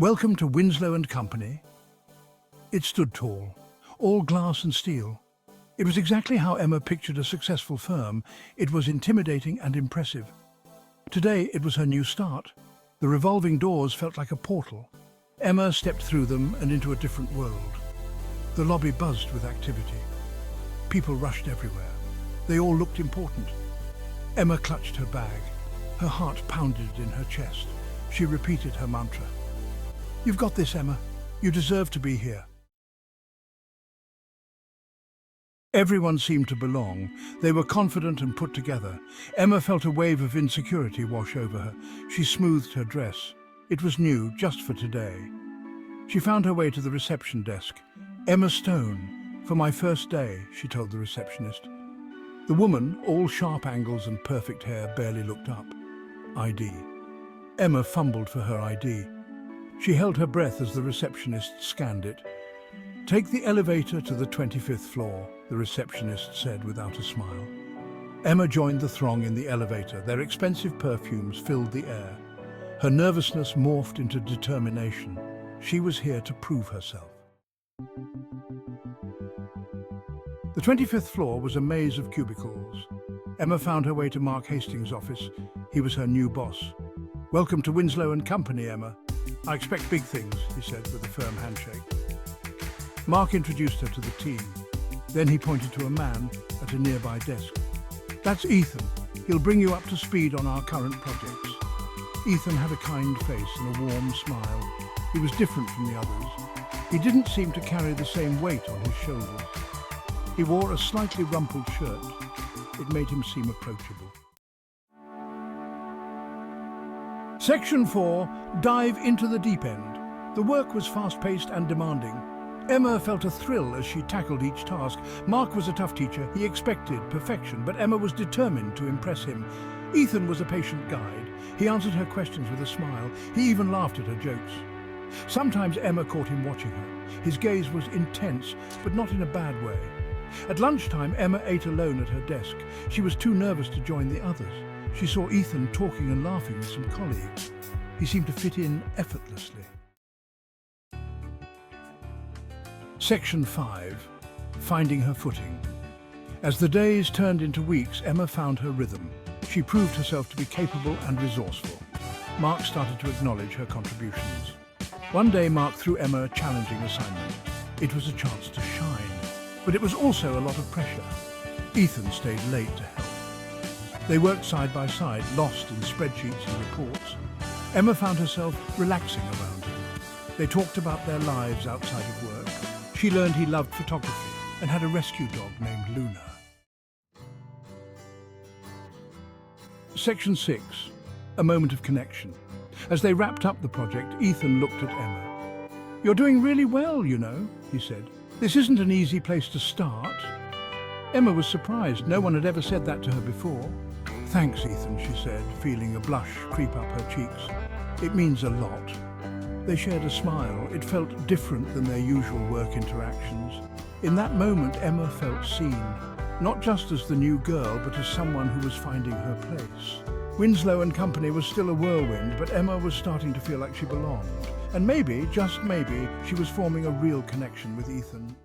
Welcome to Winslow and Company. It stood tall, all glass and steel. It was exactly how Emma pictured a successful firm. It was intimidating and impressive. Today it was her new start. The revolving doors felt like a portal. Emma stepped through them and into a different world. The lobby buzzed with activity. People rushed everywhere. They all looked important. Emma clutched her bag. Her heart pounded in her chest. She repeated her mantra. "You've got this, Emma. You deserve to be here." Everyone seemed to belong. They were confident and put together. Emma felt a wave of insecurity wash over her. She smoothed her dress. It was new, just for today. She found her way to the reception desk. "Emma Stone, for my first day," she told the receptionist. The woman, all sharp angles and perfect hair, barely looked up. ID. Emma fumbled for her ID. She held her breath as the receptionist scanned it. "Take the elevator to the 25th floor, the receptionist said without a smile. Emma joined the throng in the elevator. Their expensive perfumes filled the air. Her nervousness morphed into determination. She was here to prove herself. The 25th floor was a maze of cubicles. Emma found her way to Mark Hastings' office. He was her new boss. "Welcome to Winslow and Company, Emma. I expect big things," he said with a firm handshake. Mark introduced her to the team. Then he pointed to a man at a nearby desk. "That's Ethan. He'll bring you up to speed on our current projects." Ethan had a kind face and a warm smile. He was different from the others. He didn't seem to carry the same weight on his shoulders. He wore a slightly rumpled shirt. It made him seem approachable. Section 4, Dive into the Deep End. The work was fast-paced and demanding. Emma felt a thrill as she tackled each task. Mark was a tough teacher. He expected perfection, but Emma was determined to impress him. Ethan was a patient guide. He answered her questions with a smile. He even laughed at her jokes. Sometimes Emma caught him watching her. His gaze was intense, but not in a bad way. At lunchtime, Emma ate alone at her desk. She was too nervous to join the others. She saw Ethan talking and laughing with some colleagues. He seemed to fit in effortlessly. Section 5, Finding Her Footing. As the days turned into weeks, Emma found her rhythm. She proved herself to be capable and resourceful. Mark started to acknowledge her contributions. One day, Mark threw Emma a challenging assignment. It was a chance to shine, but it was also a lot of pressure. Ethan stayed late to help. They worked side by side, lost in spreadsheets and reports. Emma found herself relaxing around him. They talked about their lives outside of work. She learned he loved photography and had a rescue dog named Luna. Section 6, A Moment of Connection. As they wrapped up the project, Ethan looked at Emma. "You're doing really well, you know," he said. "This isn't an easy place to start." Emma was surprised. No one had ever said that to her before. "Thanks, Ethan," she said, feeling a blush creep up her cheeks. "It means a lot." They shared a smile. It felt different than their usual work interactions. In that moment, Emma felt seen, not just as the new girl, but as someone who was finding her place. Winslow and Company was still a whirlwind, but Emma was starting to feel like she belonged. And maybe, just maybe, she was forming a real connection with Ethan.